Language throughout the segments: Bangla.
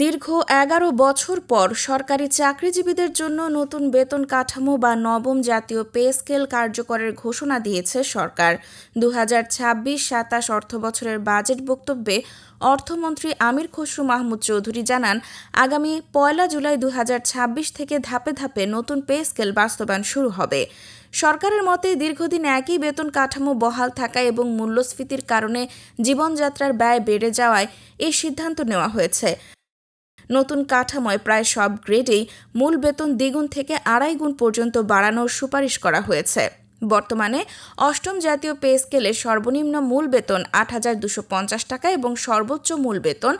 দীর্ঘ ১১ বছর পর সরকারি চাকরিজীবীদের জন্য নতুন বেতন কাঠামো বা নবম জাতীয় পে স্কেল কার্যকরের ঘোষণা দিয়েছে সরকার। ২০২৬-২৭ অর্থবছরের বাজেট বক্তব্যে অর্থমন্ত্রী আমির খসরু মাহমুদ চৌধুরী জানান, আগামী ১ জুলাই ২০২৬ থেকে ধাপে ধাপে নতুন পে স্কেল বাস্তবায়ন শুরু হবে। সরকারের মতে দীর্ঘদিন একই বেতন কাঠামো বহাল থাকা এবং মূল্যস্ফীতির কারণে জীবনযাত্রার ব্যয় বেড়ে যাওয়ায় এই সিদ্ধান্ত নেওয়া হয়েছে। নতুন কাঠামোয় প্রায় সব গ্রেডেই মূল বেতন দ্বিগুণ থেকে ২.৫ গুণ পর্যন্ত বাড়ানোর সুপারিশ করা হয়েছে। বর্তমানে অষ্টম জাতীয় পে স্কেলে সর্বনিম্ন মূল বেতন ৮,২৫০ টাকা এবং সর্বোচ্চ মূল বেতন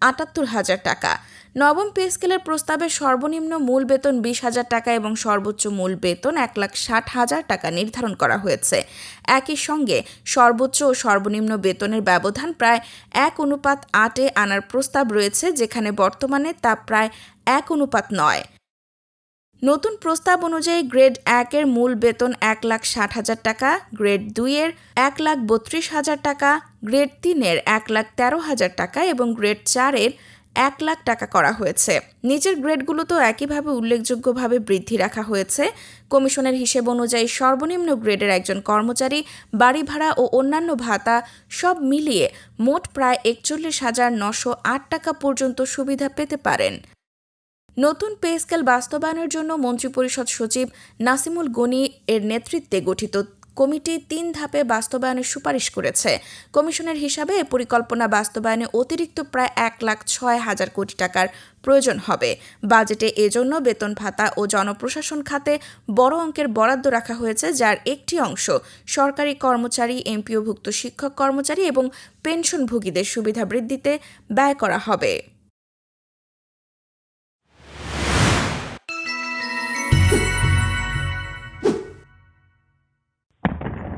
৭৮,০০০ টাকা। নবম পে স্কেলের প্রস্তাবে সর্বনিম্ন মূল বেতন ২০,০০০ টাকা এবং সর্বোচ্চ মূল বেতন ১,৬০,০০০ টাকা নির্ধারণ করা হয়েছে। একই সঙ্গে সর্বোচ্চ ও সর্বনিম্ন বেতনের ব্যবধান প্রায় ১:৮ আনার প্রস্তাব রয়েছে, যেখানে বর্তমানে তা প্রায় ১:৯। নতুন প্রস্তাব অনুযায়ী গ্রেড ১-এর মূল বেতন ১,৬০,০০০ টাকা, গ্রেড ২-এর ১,৩২,০০০ টাকা, গ্রেড ৩-এর ১,১৩,০০০ টাকা এবং গ্রেড ৪-এর ১,০০,০০০ টাকা করা হয়েছে। নিচের গ্রেডগুলোতেও একইভাবে উল্লেখযোগ্যভাবে বৃদ্ধি রাখা হয়েছে। কমিশনের হিসেব অনুযায়ী সর্বনিম্ন গ্রেডের একজন কর্মচারী বাড়ি ভাড়া ও অন্যান্য ভাতা সব মিলিয়ে মোট প্রায় ৪১,৯০৮ টাকা পর্যন্ত সুবিধা পেতে পারেন। নতুন পে স্কেল বাস্তবায়নের জন্য মন্ত্রিপরিষদ সচিব নাসিমুল গনি এর নেতৃত্বে গঠিত কমিটি ৩ ধাপে বাস্তবায়নের সুপারিশ করেছে। কমিশনের হিসাবে এ পরিকল্পনা বাস্তবায়নে অতিরিক্ত প্রায় ১,০৬,০০০ কোটি টাকার প্রয়োজন হবে। বাজেটে এজন্য বেতন ভাতা ও জনপ্রশাসন খাতে বড় অঙ্কের বরাদ্দ রাখা হয়েছে, যার একটি অংশ সরকারি কর্মচারী, এমপিওভুক্ত শিক্ষক কর্মচারী এবং পেনশনভোগীদের সুবিধা বৃদ্ধিতে ব্যয় করা হবে।